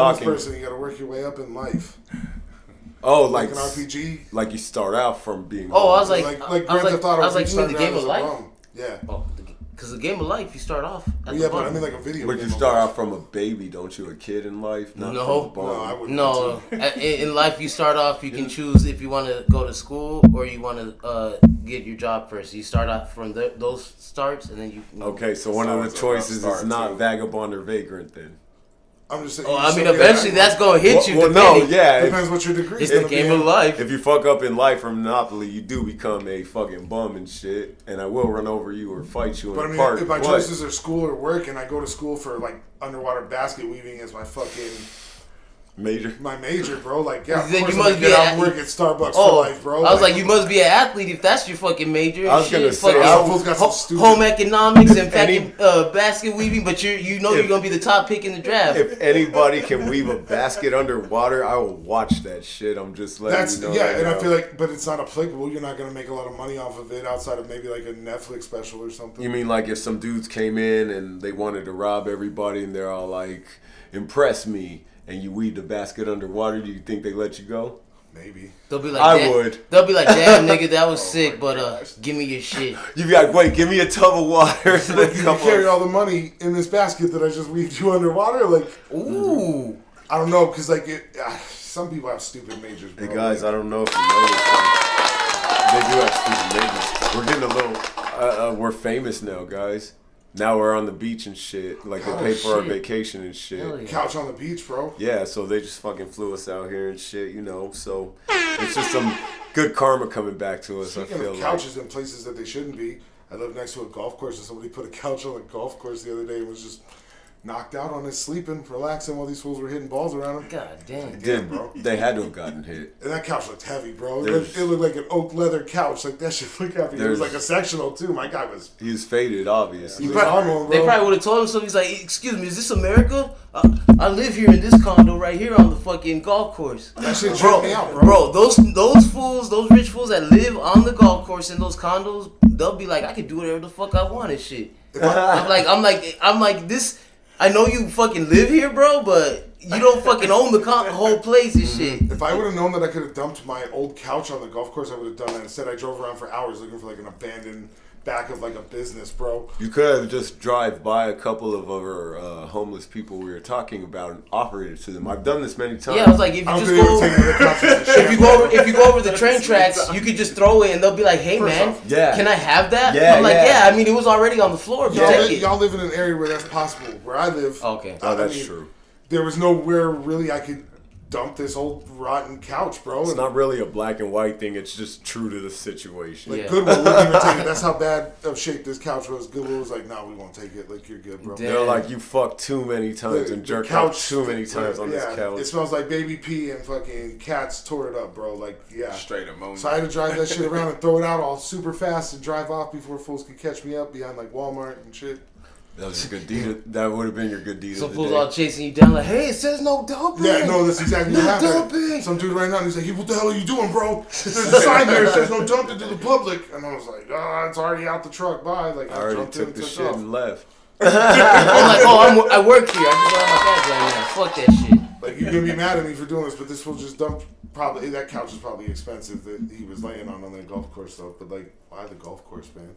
talking. Person, you gotta work your way up in life. Oh, like an RPG. Like you start out from being. Oh, I was like, Grand Theft Auto. I was like, you mean the game of life? Yeah. Oh, because the game of life, you start off. At yeah, the but I mean like a video. But game you start out from a baby, don't you? A kid in life. Not No, I wouldn't. No, in life you start off. You can choose if you want to go to school or you want to get your job first. You start off from those starts, and then you. Okay, so one of the choices is not vagabond or vagrant then. I'm just saying. Oh, I mean, eventually that's gonna hit you. Well, no, yeah. Depends what your degree is. It's the game of life. If you fuck up in life or Monopoly, you do become a fucking bum and shit. And I will run over you or fight you in the park. If my choices are school or work, and I go to school for like underwater basket weaving as my fucking my major, bro. Like, yeah, then of you course must I'm be get out and work at Starbucks for life, bro. I was like, you must be an athlete if that's your fucking major. I was gonna say, home economics and fucking basket weaving, but you're gonna be the top pick in the draft. If anybody can weave a basket underwater, I will watch that shit. I'm just letting you know. Yeah, and I feel like, but it's not applicable. You're not gonna make a lot of money off of it outside of maybe like a Netflix special or something. You mean like if some dudes came in and they wanted to rob everybody and they're all like, "Impress me," and you weave the basket underwater, do you think they let you go? Maybe. They'll be like, I would. They'll be like, damn, nigga, that was sick, but give me your shit. You be like, wait, give me a tub of water. Like, you carry all the money in this basket that I just weaved you underwater? Like, ooh. I don't know, because like some people have stupid majors, bro. Hey guys, I don't know if you know this, they do have stupid majors. We're getting a little, we're famous now, guys. Now we're on the beach and shit. Like, they paid for our vacation and shit. Yeah. Couch on the beach, bro. Yeah, so they just fucking flew us out here and shit, you know. So it's just some good karma coming back to us. Speaking I feel of couches in places that they shouldn't be, I live next to a golf course, and somebody put a couch on a golf course the other day and was just knocked out on his sleeping, relaxing while these fools were hitting balls around him. God damn. Yeah, bro. They had to have gotten hit. And that couch looked heavy, bro. It looked like an oak leather couch. Like, that shit looked heavy. It was like a sectional, too. My guy was... He was faded, obviously. They probably would have told him something. He's like, excuse me, is this America? I live here in this condo right here on the fucking golf course. That shit tripped me out, bro. Bro, those fools, those rich fools that live on the golf course in those condos, they'll be like, I can do whatever the fuck I want and shit. I'm like, this... I know you fucking live here, bro, but you don't fucking own the whole place and shit. If I would have known that I could have dumped my old couch on the golf course, I would have done that. Instead, I drove around for hours looking for like an abandoned back of like a business, bro. You could have just drive by a couple of our homeless people we were talking about and offered it to them. I've done this many times. Yeah, I was like, if you go over the train tracks, you could just throw it and they'll be like, hey man, can I have that? Yeah, I'm like, I mean, it was already on the floor. Y'all live in an area where that's possible. Where I live, okay, that's true. There was nowhere really I could dump this old rotten couch, bro. It's not really a black and white thing. It's just true to the situation. Like, Goodwill wouldn't even take it. That's how bad of shape this couch was. Goodwill was like, nah, we won't take it. Like, you're good, bro. They're like, you fucked too many times and jerked out too many times on this couch. It smells like baby pee and fucking cats tore it up, bro. Like, straight ammonia. So I had to drive that shit around and throw it out all super fast and drive off before fools could catch me up behind like Walmart and shit. That was a good deed. That would have been your good deed. Some fools all chasing you down like, hey, it says no dumping. Yeah, no, that's exactly what happened. Some dude right now, he's like, hey, what the hell are you doing, bro? There's a sign there that says no dumping to the public. And I was like, it's already out the truck. Bye. Like, I already took the shit and left. I'm like, I work here. I just don't have my badge right now. Fuck that shit. Like, you're going to be mad at me for doing this, but this fool just dumped. Probably, that couch is probably expensive that he was laying on the golf course, though. But, like, why the golf course, man?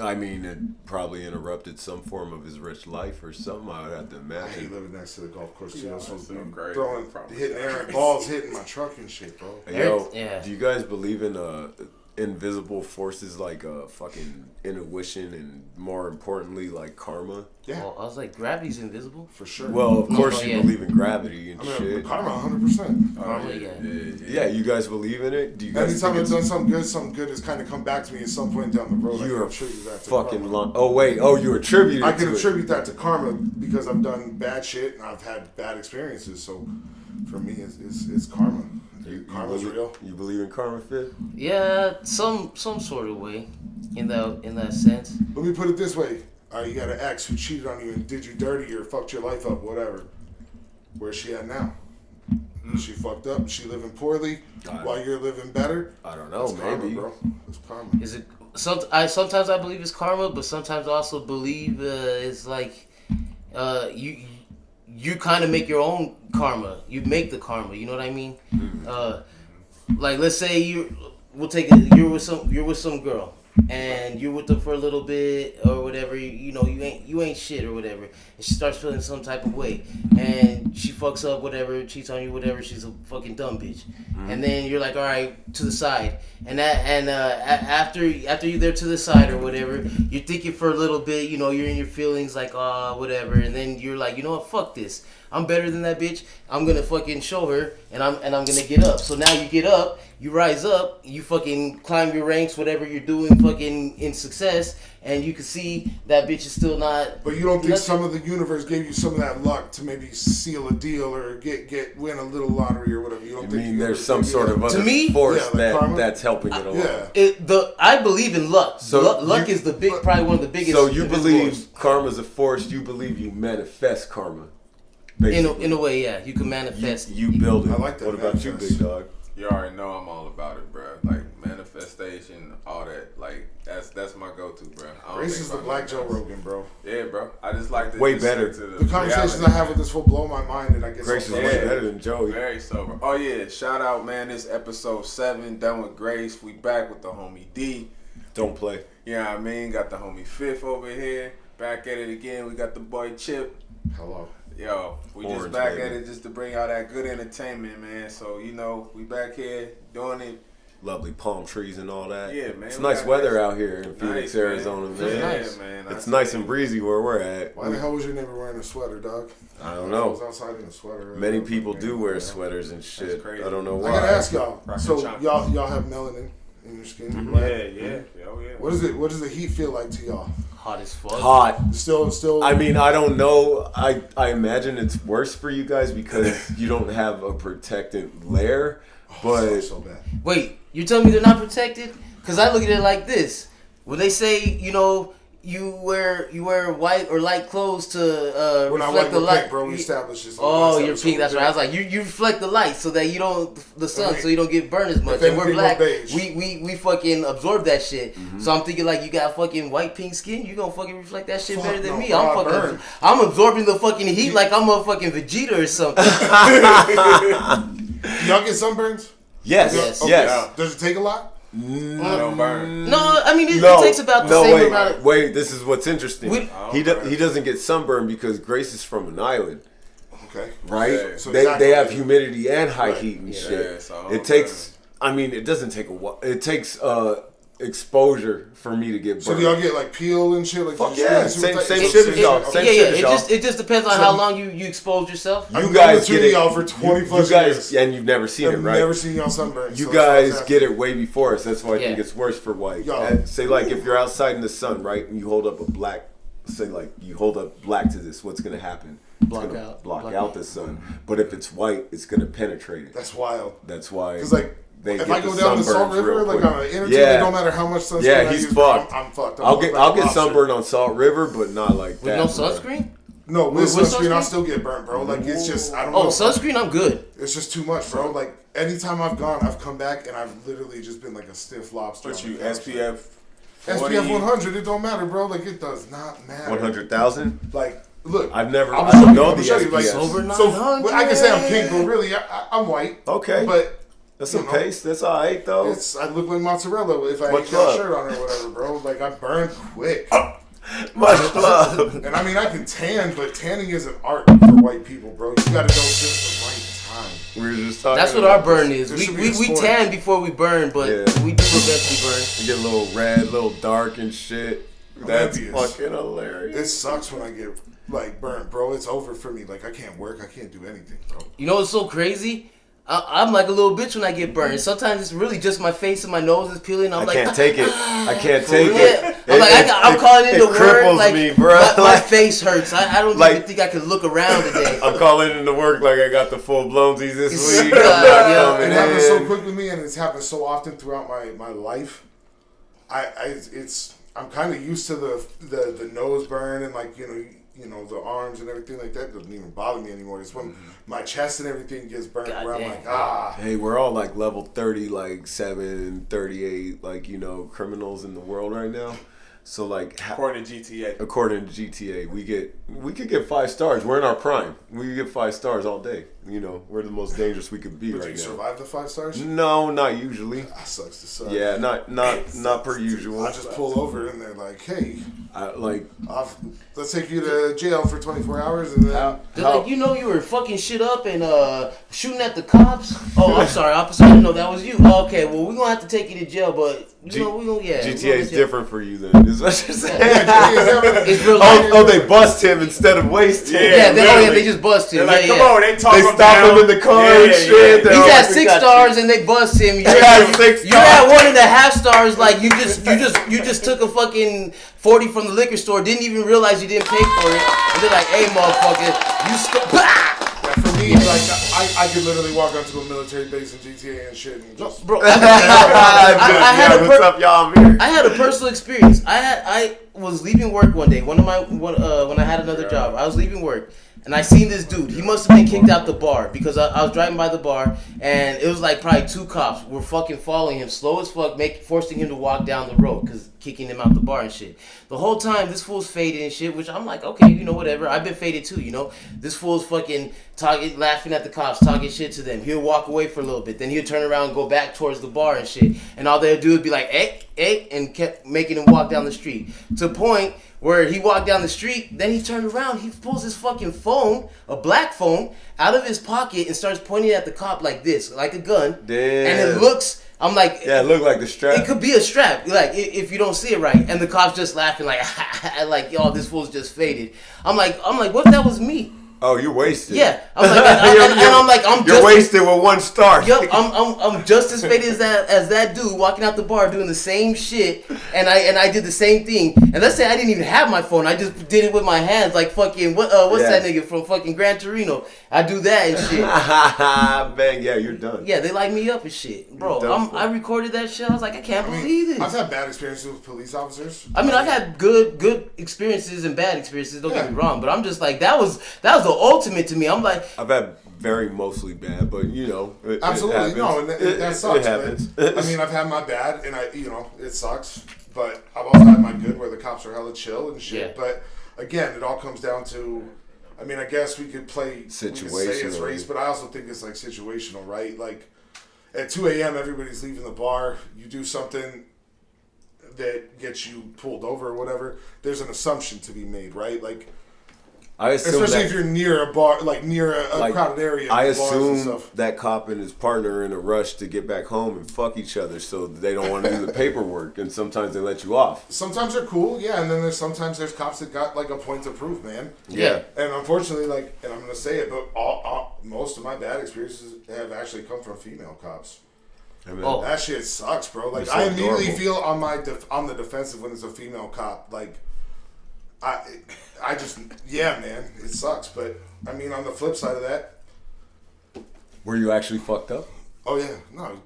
I mean, it probably interrupted some form of his rich life or something. I would have to imagine. I hate living next to the golf course too. Yeah, hitting errant balls, hitting my truck and shit, bro. Hey, yo, do you guys believe in invisible forces like fucking intuition and more importantly like karma? Yeah. Well, I was like, gravity's invisible for sure. Well, of course you believe in gravity and shit. Karma, 100%. Yeah, you guys believe in it? Do you guys? Anytime I've done something good has kind of come back to me at some point down the road. You I attribute that to fucking karma. you attribute it I can attribute that to karma because I've done bad shit and I've had bad experiences. So for me, it's karma. Karma's real. You believe in karma, Fit? Yeah, some sort of way, in that sense. Let me put it this way: you got an ex who cheated on you and did you dirty or fucked your life up, whatever. Where's she at now? She fucked up. She living poorly while you're living better. I don't know. That's maybe, karma, bro. It's karma. Is it? Sometimes I believe it's karma, but sometimes I also believe it's like you you kind of make your own karma. You make the karma. You know what I mean? Like let's say you're with some girl. And you're with her for a little bit or whatever, you ain't shit or whatever, and she starts feeling some type of way, and she fucks up whatever, cheats on you, whatever. She's a fucking dumb bitch, and then you're like, all right, to the side, after you're there to the side or whatever, you're thinking for a little bit, you're in your feelings like whatever, and then you're like, you know what, fuck this. I'm better than that bitch. I'm gonna fucking show her, and I'm gonna get up. So now you get up, you rise up, you fucking climb your ranks, whatever you're doing, fucking in success, and you can see that bitch is still not. But you don't think some of the universe gave you some of that luck to maybe seal a deal or win a little lottery or whatever? You don't think there's some sort of other force that's helping it along? Yeah. I believe in luck. So luck is probably one of the biggest. So you believe karma's a force? You believe you manifest karma? In a way, yeah, you can manifest. You build it. I like that. What about you, big dog? You already know I'm all about it, bro. Like manifestation, all that. Like that's my go-to, bro. Grace is the Black Joe Rogan, bro. Yeah, bro. I just like to way better. The conversations I have with this will blow my mind, and I get Grace is way better than Joey. Very sober. Oh yeah, shout out, man. This episode 7 done with Grace. We back with the homie D. Don't play. Yeah, I mean, got the homie Fifth over here. Back at it again. We got the boy Chip. Hello. Yo, we Orange, just back baby. at it just to bring out that good entertainment, man. So, we back here doing it. Lovely palm trees and all that. Yeah, man. It's nice weather out here in Phoenix, Arizona, man. Nice. Yeah, man. It's nice and breezy where we're at. Why the hell was your neighbor wearing a sweater, dog? I don't I was know. outside in a sweater. Many people do wear sweaters and shit. crazy. I don't know I why. gotta ask y'all. Rocket So chocolate. y'all have melanin in your skin, right? Yeah. Oh, yeah. What does the heat feel like to y'all? Hot as fuck. Hot. Still. I mean, I don't know. I imagine it's worse for you guys because you don't have a protectant layer. But so bad. Wait, you telling me they're not protected? Because I look at it like this. When they say, you wear white or light clothes to We're not reflect white, the we're light. pink, bro. We established this. Oh, you're pink. That's right. I was like, you reflect the light so that you don't the sun, so you don't get burned as much. And we're black. We fucking absorb that shit. Mm-hmm. So I'm thinking like you got fucking white pink skin. You gonna fucking reflect that shit better than me. Bro, I'm absorbing the fucking heat like I'm a fucking Vegeta or something. Y'all get sunburns? yes. Okay. Yes. Does it take a lot? I don't burn. No, I mean it takes about the same amount. Wait, this is what's interesting. He burn. doesn't get sunburned because Grace is from an island. Okay. Right? Yeah. So They have humidity and high heat and Yeah, shit. so I don't It takes. I mean, it doesn't take a while. It takes exposure for me to get burned. So do y'all get like peel and shit? Like Fuck you yeah, super same tight- shit as y'all. Same shit as y'all. It just depends on how long you expose yourself. I've You been guys tuning get it. y'all for 20 plus you guys, years. and you've never seen it, I've right? never seen y'all sunburn. You so guys that's get it way before us. That's why I think Yeah. it's worse for white. Yo. And say like if you're outside in the sun, right, and you hold up a black, say like you hold up black to this, what's gonna happen? It's Block gonna out. block Block out out. the sun. But if it's white, it's gonna penetrate it. That's wild. That's why. Because like, they if get I go down the Salt sunburns River, real like quick. on an interstate, Yeah. it don't matter how much sunscreen Yeah, I he's use, fucked. I'm fucked. I'll get sunburned on Salt River, but not like With that. no bro. sunscreen? No, with With sunscreen, I'll sunscreen? still get burnt, bro. Like it's just I don't know. Oh, sunscreen, I'm good. It's just too much, bro. Like anytime I've gone, I've come back and I've literally just been like a stiff lobster. But on you the couch. SPF 40. SPF 100, it don't matter, bro. Like it does not matter. 100,000. Like look, I've never. I'll I show don't you, know I'll the show you, like, SPF. Sober so 900. I can say I'm pink, but really I'm white. Okay, But that's you a know, paste. That's all right though. I look like mozzarella if I Much ain't got a love. shirt on or whatever, bro. Like I burn quick. Much love. And I mean, I can tan, but tanning is an art for white people, bro. You gotta know just the right time. We were just talking. That's what our about burn this. is. There should be We a sport. tan before we burn, but Yeah. we do eventually burn. You get a little red, a little dark and shit. That's envious. fucking hilarious. It sucks when I get like burnt, bro. It's over for me. Like I can't work. I can't do anything, bro. You know what's so crazy? I'm like a little bitch when I get burned. Sometimes it's really just my face and my nose is peeling. I'm I like, can't take it. I can't for take real? it. I'm like, I'm calling in the word. cripples Like, me, bro. My Like, face hurts. I don't like- even think I can look around today. I'm calling into work like I got the full blownsies this It's- week. yeah, I'm not yeah. coming It happens so in. quick with me, and it's happened so often throughout my life. I'm kind of used to the nose burn and like you know the arms and everything like that doesn't even bother me anymore. It's when my chest and everything gets burnt God where I'm damn. like Hey, we're all like level 30, like 7, 38, like, criminals in the world right now. So like, According to GTA. according to GTA, we could get 5 stars. We're in our prime. We could get 5 stars all day. You know, we're the most dangerous we could be Would right you now. survive the 5 stars? No, not usually. That sucks to suck. Yeah, not per usual. I just pull over and they're like, hey, Like, let's take you to jail for 24 hours and then. They're like, you know, you were fucking shit up and shooting at the cops. Oh, I'm sorry, officer. I didn't know that was you. Oh, okay, well, we're gonna have to take you to jail, but you know, we gonna GTA is different for you then. Is what you're saying? It's real. Oh, they bust him instead of waste him. Yeah, they just bust him. They're like, yeah, come on, they talk They him stop down. him in the car and shit. He's They're at like, 6 stars and they bust him. You're at 6 You're at 1.5 stars. Like you just took a fucking 40 from the liquor store. Didn't even realize you didn't pay for it. And they're like, hey, motherfucker, you For me, like I could literally walk onto a military base in GTA and shit and just. bro. what's up, y'all? I'm here. I had a personal experience. I was leaving work one day. When I had another job, I was leaving work. And I seen this dude. He must have been kicked out the bar because I was driving by the bar and it was like probably 2 cops were fucking following him slow as fuck, forcing him to walk down the road because kicking him out the bar and shit. The whole time this fool's faded and shit, which I'm like, okay, you know, whatever. I've been faded too, you know. This fool's fucking laughing at the cops, talking shit to them. He'll walk away for a little bit, then he'll turn around and go back towards the bar and shit. And all they'll do is be like, hey, and kept making him walk down the street to the point where he walked down the street, then he turned around, he pulls his fucking phone, a black phone, out of his pocket and starts pointing at the cop like this, like a gun. Damn. And it looks, I'm like... Yeah, it looked like the strap. It could be a strap, like, if you don't see it right. And the cop's just laughing like, like, yo, this fool's just faded. I'm like, what if that was me? Oh, you're wasted. Yeah. I'm like, and I'm like, I'm You're just... wasted with 1 star. Yep, I'm just as faded as that dude walking out the bar doing the same shit, and I did the same thing. And let's say I didn't even have my phone, I just did it with my hands, like fucking what's that nigga from fucking Gran Torino? I do that and shit. Bang, yeah, you're done. Yeah, they light me up and shit, bro. I recorded that shit. I was like, I can't believe this. I've had bad experiences with police officers. I mean, I've had good experiences and bad experiences. Don't get me wrong, but I'm just like that was the ultimate to me. I'm like, I've had very mostly bad, but you know, Absolutely, it no, and that sucks. It happens. But, I mean, I've had my bad, and it sucks. But I've also had my good, where the cops are hella chill and shit. Yeah. But again, it all comes down to, I mean, I guess we could play, we could say it's Situational. race, but I also think it's like situational, right? Like at 2 a.m., everybody's leaving the bar. You do something that gets you pulled over or whatever. There's an assumption to be made, right? Like. I assume Especially that, if you're near a bar, like near a crowded area. I bars and assume stuff. that cop and his partner are in a rush to get back home and fuck each other, so they don't want to do the paperwork, and sometimes they let you off. Sometimes they're cool, yeah, and then sometimes there's cops that got like a point to prove, man. yeah. And unfortunately, like, and I'm gonna say it, but most of my bad experiences have actually come from female cops. I mean, Oh. That shit sucks, bro. Like, They're so I immediately adorable. feel on the defensive when it's a female cop. Like, I just, yeah, man, it sucks. But I mean, on the flip side of that, were you actually fucked up? oh yeah, no,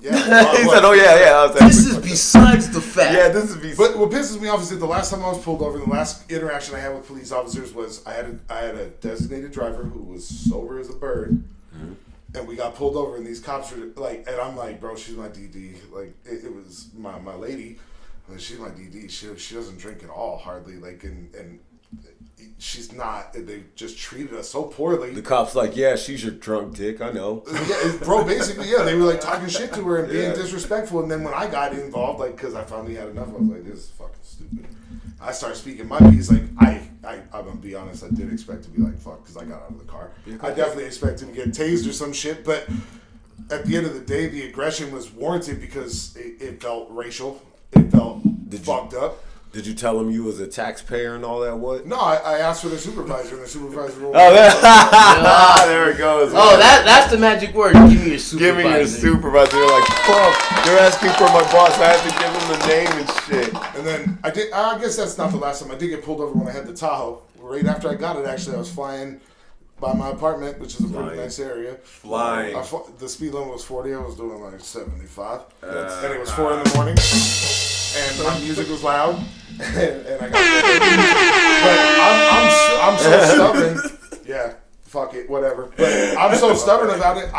yeah. He said, "Oh yeah, I was This actually is fucked up." besides the fact. Yeah, this is But what pisses me off is that the last time I was pulled over, the last interaction I had with police officers was I had a designated driver who was sober as a bird, and we got pulled over, and these cops were like, and I'm like, bro, she's my DD. Like it was my lady, and she's my DD. She doesn't drink at all, hardly. Like and she's not. They just treated us so poorly. The cop's like, "Yeah, she's your drunk dick. I know." Yeah, bro, basically, yeah, they were like talking shit to her and being Yeah. disrespectful. And then when I got involved, like, because I finally had enough, I was like, this is fucking stupid. I started speaking my piece. Like, I'm gonna be honest, I did expect to be like, fuck, because I got out of the car. I definitely expected to get tased or some shit. But at the end of the day, the aggression was warranted because it felt racial. It felt fucked up. Did you tell him you was a taxpayer and all that? What? No, I asked for the supervisor, and the supervisor rolled. Oh, there it goes. Oh, that's the magic word. Give me your supervisor. Give me your supervisor. They're like, fuck. They're asking for my boss. I have to give him the name and shit. And then I guess that's not the last time. I did get pulled over when I had the Tahoe. Right after I got it, actually, I was flying by my apartment, which is a pretty nice area. Flying. The speed limit was 40. I was doing like 75. And it was 4 in the morning. And my music was loud. And I got but I'm so stubborn. Yeah, fuck it, whatever. But I'm so stubborn about it.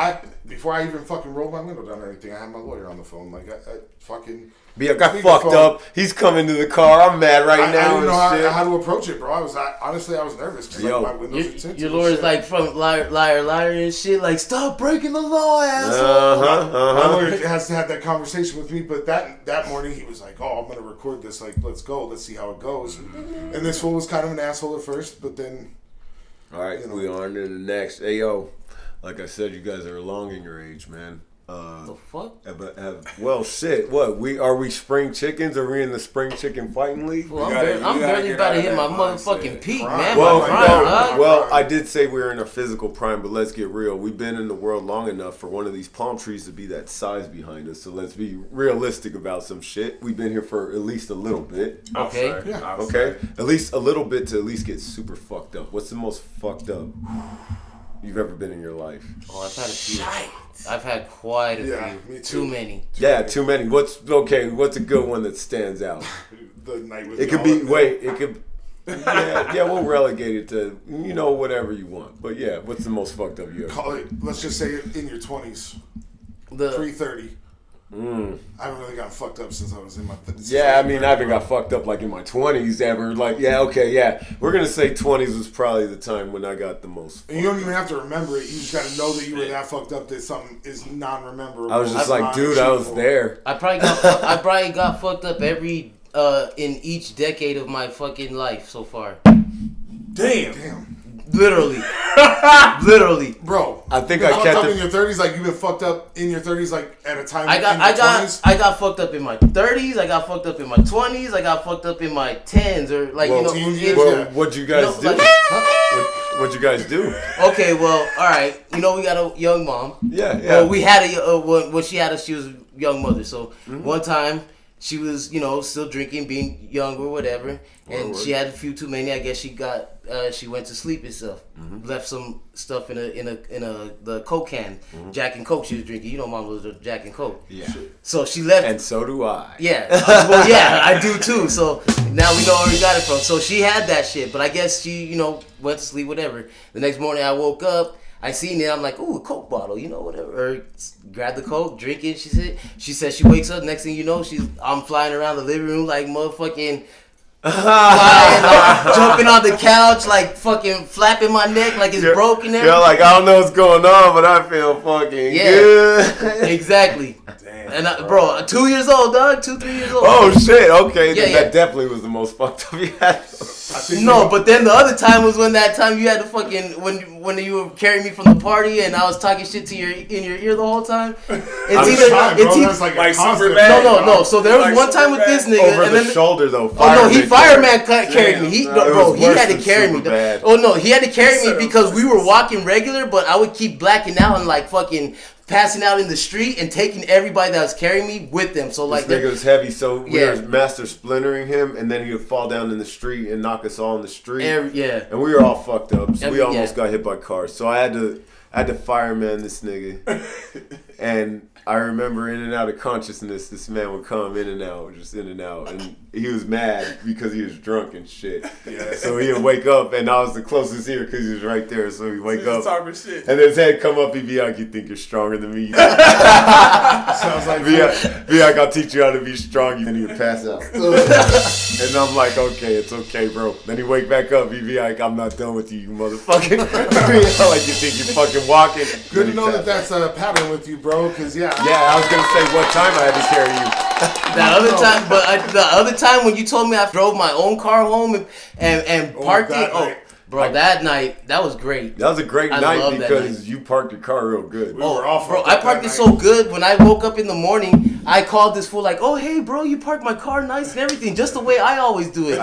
before I even fucking rolled my window down or anything, I had my lawyer on the phone. Like, I fucking... Be like, I fucked up. He's coming to the car. I'm mad right now. I didn't know and shit. how to approach it, bro. Honestly, I was nervous because like, my windows are tinted. Your lawyer's like from liar and shit. Like, stop breaking the law, asshole. My lawyer has to have that conversation with me, but that morning he was like, "Oh, I'm gonna record this. Like, let's go. Let's see how it goes." And this fool was kind of an asshole at first, but then. All right, we on to the next. Hey, yo, like I said, you guys are along in your age, man. The fuck? Well, shit. What? Are we spring chickens? Are we in the spring chicken fighting league? Well, I'm barely about to hit my motherfucking peak, man. Well, I did say we were in a physical prime, but let's get real. We've been in the world long enough for one of these palm trees to be that size behind us. So let's be realistic about some shit. We've been here for at least a little bit. Okay. Yeah. Okay. At least a little bit to at least get super fucked up. What's the most fucked up you've ever been in your life? Oh, I've had a few. I've had quite a few. Me too. Too many. Too many. What's a good one that stands out? The night with It could be. Wait. It could. Yeah. We'll relegate it to whatever you want. But yeah, what's the most fucked up you ever? Call it. Let's just say in your 20s, pre-30. I haven't really gotten fucked up since I was in my. Yeah, I mean, I haven't got fucked up like in my 20s ever. Like, we're gonna say 20s was probably the time when I got the most. And you don't even have to remember it. You just got to know that you were that fucked up that something is non-rememberable. I was just like, dude, I was there. I probably got fucked up every in each decade of my fucking life so far. Damn. Literally, bro. I think I I fucked kept up it in your 30s. Like you've been fucked up in your 30s, like at a time. I in your 20s? got fucked up in my 30s. I got fucked up in my 20s. I got fucked up in my 10s or like what'd you guys do? What'd you guys do? Okay, well, all right. We got a young mom. Yeah. Well, we had when she had us, she was a young mother. So one time. She was, still drinking, being young or whatever, and she had a few too many. I guess she went to sleep and stuff. Left some stuff in the Coke can, Jack and Coke. She was drinking. Mom was a Jack and Coke. Yeah. So she left, and so do I. Yeah. Well, yeah, I do too. So now we know where we got it from. So she had that shit, but I guess she, went to sleep, whatever. The next morning I woke up. I seen it. I'm like, ooh, a Coke bottle, whatever. Or grab the Coke, drink it. She said she wakes up. Next thing you know, I'm flying around the living room like motherfucking flying, like, jumping on the couch, like fucking flapping my neck like it's broken. You're like, I don't know what's going on, but I feel fucking good. Exactly. Damn, and bro, 2 years old, dog, 2-3 years old. Oh shit! Okay, that definitely was the most fucked up you had. No, but then the other time was when you had to fucking when you were carrying me from the party and I was talking shit to in your ear the whole time. It's like Superman. No. So there was one time with this nigga over the shoulder though. Fireman carried me. He had to carry me. Oh no, he had to carry me because we were walking regular, but I would keep blacking out and like fucking passing out in the street and taking everybody that was carrying me with them. So like this nigga was heavy, so we were master splintering him, and then he would fall down in the street and knock us all in the street. And we were all fucked up. So we almost got hit by cars. So I had to fireman this nigga, and I remember in and out of consciousness, this man would come in and out, and he was mad because he was drunk and shit. Yeah. So he would wake up, and I was the closest here because he was right there. So he'd wake up, and his head come up, he'd be like, "You think you're stronger than me?" Sounds like be like, "I'll teach you how to be strong." And he would pass out, and I'm like, "Okay, it's okay, bro." Then he wake back up, he'd be like, "I'm not done with you, you motherfucker." Like you think you're fucking walking. Good to know that's a pattern with you, bro. Because Yeah, I was gonna say what time I had to carry you. The other time when you told me I drove my own car home and parked it. Bro, that night, that was great. That was a great night because you parked your car real good. I parked it so good. When I woke up in the morning, I called this fool like, "Oh, hey, bro, you parked my car nice and everything, just the way I always do it."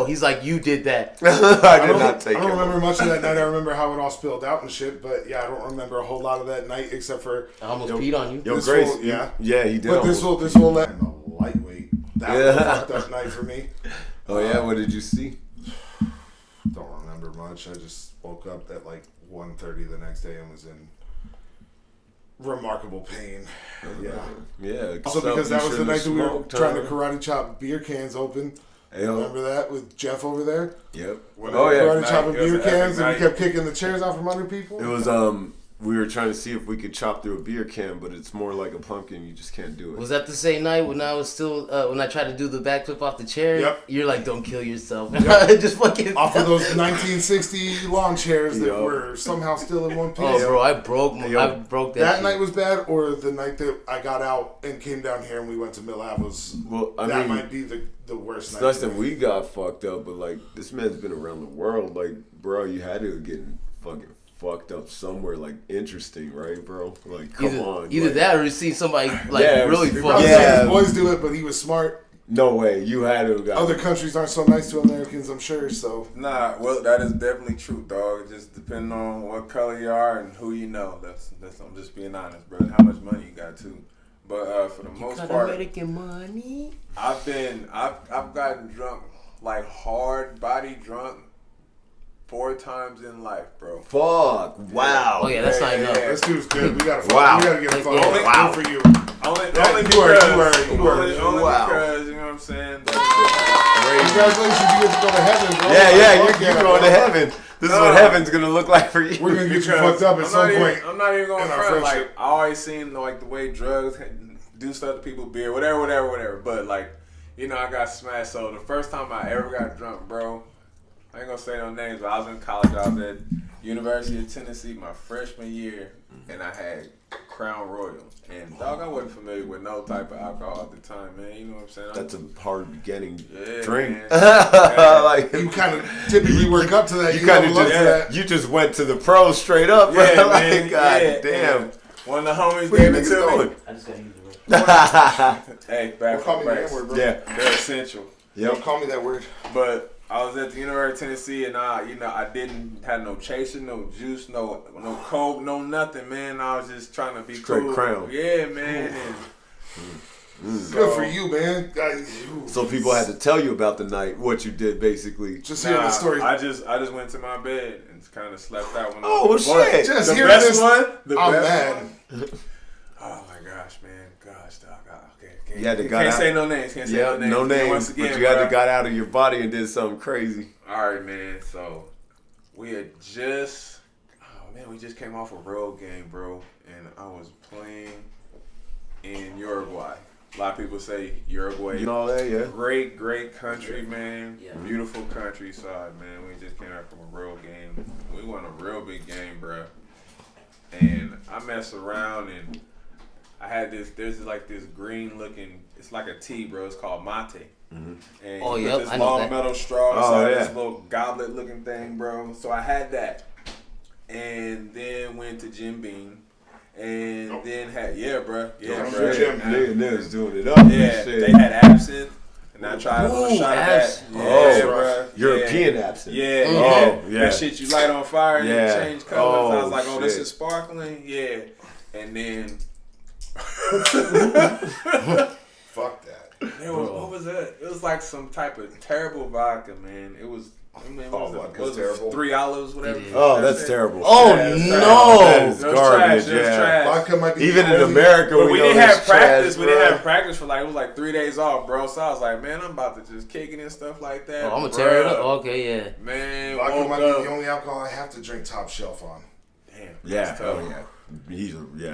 He's like, you did that. I did not take it. I don't remember much of that night. I remember how it all spilled out and shit, but yeah, I don't remember a whole lot of that night except for I almost peed on you. Yo, Grace, yeah, he did. But this will let a lightweight. That was a fucked up night for me. Oh yeah, what did you see? Don't remember much. I just woke up at like 1:30 the next day and was in remarkable pain. Yeah. Also because that was the night that we were trying to karate chop beer cans open. Remember that with Jeff over there? Yep. Karate chopping beer cans and we kept kicking the chairs out from under people. It was we were trying to see if we could chop through a beer can, but it's more like a pumpkin. You just can't do it. Was that the same night when I was still when I tried to do the backflip off the chair? Yep. You're like, don't kill yourself. Yep. Just fucking off of those 1960 lawn chairs that were somehow still in one piece. Oh, bro, I broke that. That night was bad, or the night that I got out and came down here and we went to Mill Ave was. Well, I mean, might be the worst night. It's not that we got fucked up, but like this man's been around the world. Like, bro, you had to get fucking fucked up somewhere like interesting, right, bro? Like, come on. Either like, that or you see somebody like really fucked. Yeah, his boys do it, but he was smart. No way, you had to. Got Other countries aren't so nice to Americans, I'm sure. So nah, well, that is definitely true, dog. It just depending on what color you are and who you know. That's. I'm just being honest, bro. And how much money you got too. But for the most part, American money. I've gotten drunk, like hard body drunk, 4 times in life, bro. Fuck! Wow. Oh yeah, that's not enough. This dude's good. We gotta. Wow. We gotta get him. Wow. Good for you. Only because you know what I'm saying. Congratulations, you get to go to heaven, bro. Yeah, you're going to heaven. This is what heaven's gonna look like for you. We're gonna get you fucked up at some point. I'm not even gonna front. Like I always seen like the way drugs do stuff to people, beer, whatever. But like, you know, I got smashed. So the first time I ever got drunk, bro, I ain't gonna say no names, but I was in college. I was at University of Tennessee my freshman year, and I had Crown Royal. And dog, I wasn't familiar with no type of alcohol at the time, man. You know what I'm saying? That's a hard beginning drink. Like you kind of typically work up to that. You just went to the pros straight up. Yeah, like, man. God damn. One of the homies gave it to me. I just got used to it. Hey, back call me that word, bro. Yeah, they're essential. Don't call me that word. But I was at the University of Tennessee, and I didn't have no chaser, no juice, no coke, no nothing, man. I was just trying to be straight cool. Crown. Yeah, man. Good for you, man. So people had to tell you about the night, what you did, basically. Just hearing the story. I just went to my bed and kind of slept out when I was shit. Just the hearing best this one. The I'm best mad. one. Oh my gosh, man. Gosh, dog. Okay. You had to Can't say no names. Can't say no names. No names. Once again, but you had to got out of your body and did something crazy. All right, man. So we just came off a road game, bro, and I was playing in Uruguay. A lot of people say Uruguay. You know that, yeah. Great country, man. Yeah. Beautiful countryside, man. We just came out from a road game. We won a real big game, bro. And I messed around and I had there's like this green looking, it's like a tea, bro. It's called mate. Mm-hmm. And you put this long metal straw inside this little goblet looking thing, bro. So I had that. And then went to Jim Beam. And then had bro. Niggas doing it up. Yeah, they had absinthe, and I tried a little shot of that. Yeah, bro. European absinthe. Yeah, yeah. That shit you light on fire and it change colors. I was like, shit. This is sparkling. Yeah, and then fuck that. What was that? It was like some type of terrible vodka, man. It was. It was terrible. 3 olives, whatever. Oh, that's terrible. Oh no, that is garbage. It was trash. Vodka might be even in America, but we didn't have practice. Trash, we didn't have practice for it was like 3 days off, bro. So I was like, man, I'm about to just kick it and stuff like that. Oh, I'm gonna tear it up. Okay, yeah. Man, vodka might be the only alcohol I have to drink top shelf on. Damn. Yeah. Oh yeah.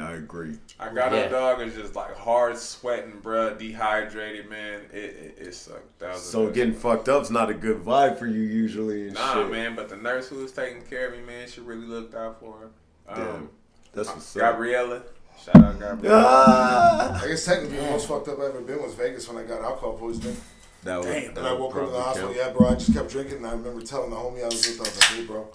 I agree. I got a dog is just like hard sweating, bro, dehydrated, man. It sucked. So getting fucked up's not a good vibe for you usually. And shit. Man. But the nurse who was taking care of me, man, she really looked out for her. Damn. That's what's up. Gabriella. Shout out Gabriella. I guess technically the most fucked up I ever been was Vegas when I got alcohol poisoning. And I woke up in the hospital. Yeah, bro. I just kept drinking, and I remember telling the homie I was with, I was like, hey, bro,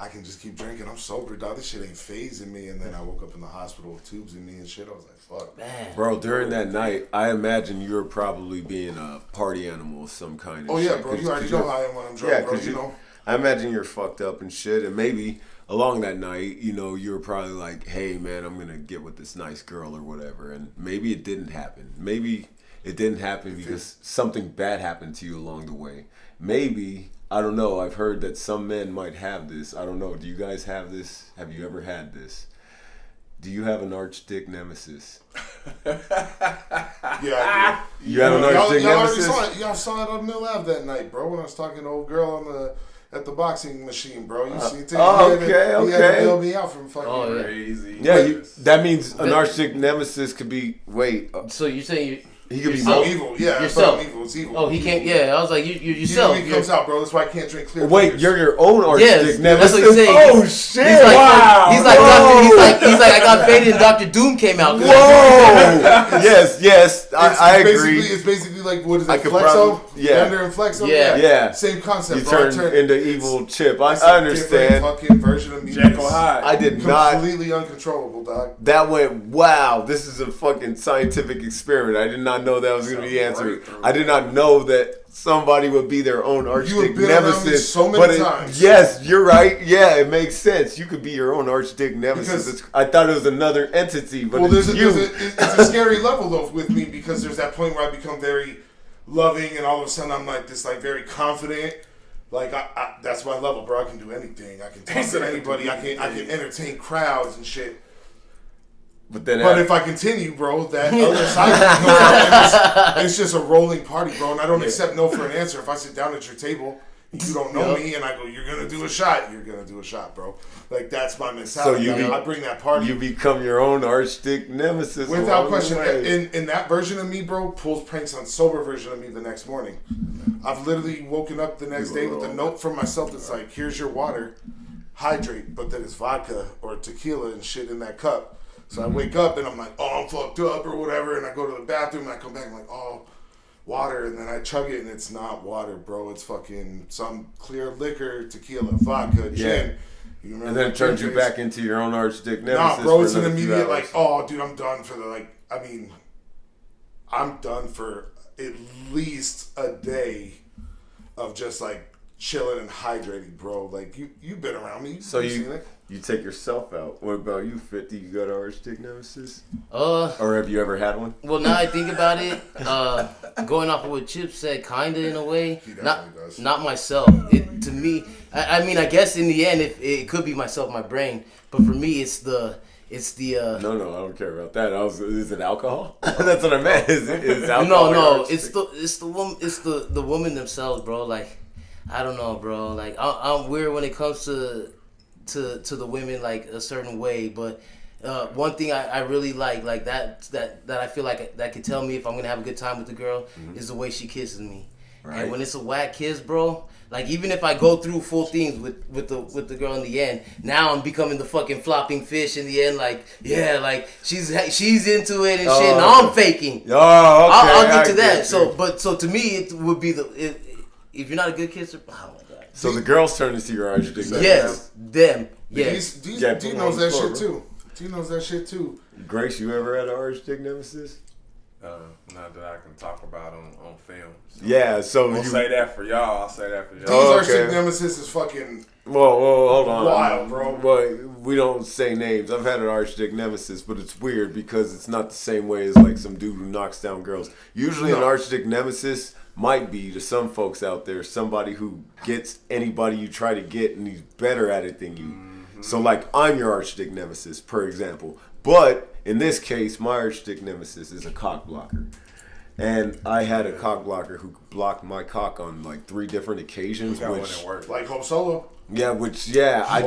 I can just keep drinking. I'm sober, dog. This shit ain't phasing me. And then I woke up in the hospital with tubes in me and shit. I was like, fuck. Man. Bro, during that night, I imagine you were probably being a party animal of some kind. Oh, yeah, bro. You already know how I am when I'm drunk, bro. You know. I imagine you're fucked up and shit. And maybe along that night, you were probably like, hey, man, I'm going to get with this nice girl or whatever. And maybe it didn't happen. Maybe it didn't happen because something bad happened to you along the way. Maybe... I don't know. I've heard that some men might have this. I don't know. Do you guys have this? Have you ever had this? Do you have an arch dick nemesis? Yeah, I do. You have an arch dick nemesis? Y'all saw it on Mill Ave that night, bro, when I was talking to old girl on the at the boxing machine, bro. You see, he okay. He had to bail me out from fucking crazy. Yeah, that means an arch nemesis could be. Wait, so you're saying he could be evil? Yeah, yourself. I'm evil. It's evil. Oh, he can't. Yeah, I was like, you yourself. He comes out, bro. That's why I can't drink clear. Wait, you're your own arch nemesis. That's what he's saying. Oh shit! He's like, Wow. He's like, I got faded and Dr. Doom came out. Whoa! yes, I agree. It's basically like, what is it, I could Flexo? yeah. Bender and Flexo? Yeah. Same concept, You bro. turn into evil Chip. I It's understand. a different fucking version of me. Jekyll Hyde. I did not. Completely uncontrollable, dog. That went, wow, this is a fucking scientific experiment. I did not know that was going to be the answer. I did not know that somebody would be their own arch nemesis. So many times. Yes, you're right. Yeah, it makes sense. You could be your own arch nemesis. I thought it was another entity, but it's a scary level, though, with me, because there's that point where I become very loving, and all of a sudden I'm like this, like, very confident. Like, I that's my level, bro. I can do anything. I can talk to anybody. I can entertain crowds and shit. But if I continue, bro, that other side, it's just a rolling party, bro. And I don't accept no for an answer. If I sit down at your table, you don't know me, and I go, you're going to do a shot. You're going to do a shot, bro. Like, that's my mentality. So I bring that party. You become your own arch nemesis. Without question. And that version of me, bro, pulls pranks on sober version of me the next morning. I've literally woken up the next day with a note from myself that's like, here's your water. Hydrate. But then it's vodka or tequila and shit in that cup. So I wake up and I'm like, oh, I'm fucked up or whatever. And I go to the bathroom and I come back and I'm like, oh, water. And then I chug it and it's not water, bro. It's fucking some clear liquor, tequila, vodka, gin. You remember, and then it turns you back into your own arch nemesis. Nah, bro, it's an immediate like, oh, dude, I'm done for I'm done for at least a day of just like chilling and hydrating, bro. Like, you've been around me. So you take yourself out. What about you, 50? You got an arch nemesis? Or have you ever had one? Well, now I think about it, going off of what Chip said, kinda in a way. Not myself. To me, I mean, I guess in the end, it could be myself, my brain. But for me, it's the. No, I don't care about that. Is it alcohol? That's what I meant. Is alcohol? No. It's the woman themselves, bro. Like, I don't know, bro. Like, I'm weird when it comes to the women, like a certain way, but one thing I really like that I feel like that could tell me if I'm gonna have a good time with the girl is the way she kisses me. Right. And when it's a whack kiss, bro, like even if I go through full things with the girl in the end, now I'm becoming the fucking flopping fish in the end. Like, yeah, like she's into it and shit. And I'm faking. Oh, okay. I'll get to that. So to me, it would be if you're not a good kisser. Oh my god. So the girls turn into your arch nemesis. Yes, them. Yes. D knows that shit too. D knows that shit too. Grace, you ever had an arch nemesis? Not that I can talk about on film. So yeah, so I'll say that for y'all. I'll say that for y'all. D's arch nemesis is fucking. Well, hold on. Wild, bro. Well, we don't say names. I've had an arch nemesis, but it's weird because it's not the same way as like some dude who knocks down girls. Usually, an arch nemesis might be to some folks out there somebody who gets anybody you try to get, and he's better at it than you. Mm-hmm. So, like, I'm your arch nemesis, for example. But in this case, my arch nemesis is a cock blocker. And I had a cock blocker who blocked my cock on like 3 different occasions. Like Hope Solo. Yeah, Hope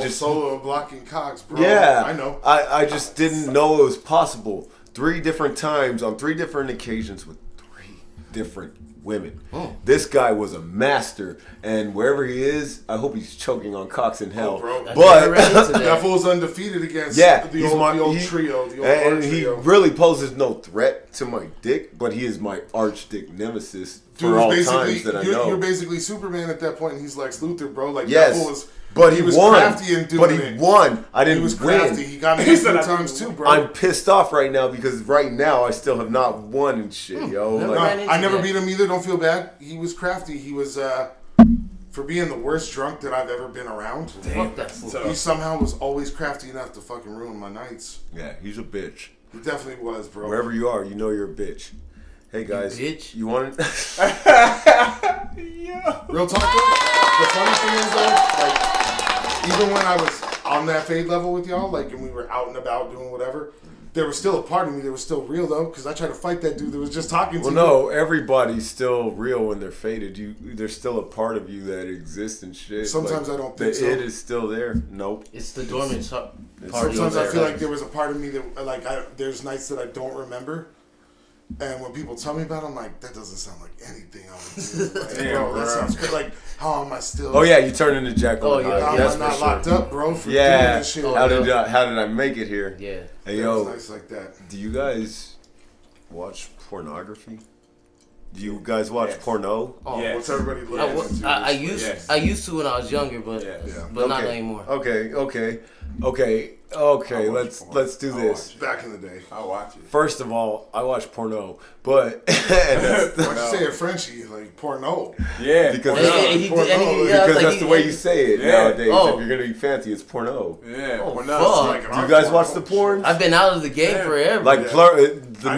Solo blocking cocks, bro. Yeah, I know. I just didn't know it was possible. 3 different times on 3 different occasions with 3 different women. Oh. This guy was a master, and wherever he is, I hope he's choking on cocks in hell. Bro. But that fool's undefeated against the old trio. And he really poses no threat to my dick, but he is my arch nemesis for all times that I know. You're basically Superman at that point, and he's Lex Luthor, bro. Like, yes. that fool is. But he was won. Crafty in doing he won. I didn't win. He was crafty. He got me 2 times too, bro. I'm pissed off right now because right now I still have not won and shit, yo. I never beat him either. Don't feel bad. He was crafty. He was for being the worst drunk that I've ever been around. Damn, that's he somehow was always crafty enough to fucking ruin my nights. Yeah, he's a bitch. He definitely was, bro. Wherever you are, you know you're a bitch. Hey guys, you want it? Yeah. Real talk though. The funny thing is though, like, even when I was on that fade level with y'all, like, and we were out and about doing whatever, there was still a part of me that was still real though, because I tried to fight that dude that was just talking to me. Well, no, everybody's still real when they're faded. There's still a part of you that exists and shit. Sometimes I don't think so. It is still there. Nope. It's the dormant part. Sometimes I feel like there was a part of me that, like, there's nights that I don't remember. And when people tell me about it, I'm like, that doesn't sound like anything I would do. Like, bro, that sounds good. Like, how am I still... Oh, yeah, you turn into Jekyll and Hyde. How am I not locked up, bro, for doing this shit? How did I make it here? Yeah. Hey, yo, nice like that. Do you guys watch pornography? Do you guys watch porno? Oh, yes. What's everybody looking into? I used to when I was younger, but not anymore. Okay. Let's do this. Back in the day, I watch it. First of all, I watch porno, but why'd you say it Frenchy like porno? Yeah, because that's the way you say it nowadays. If you're gonna be fancy, it's porno. Yeah, porno. Do you guys watch the porn? I've been out of the game forever. Like the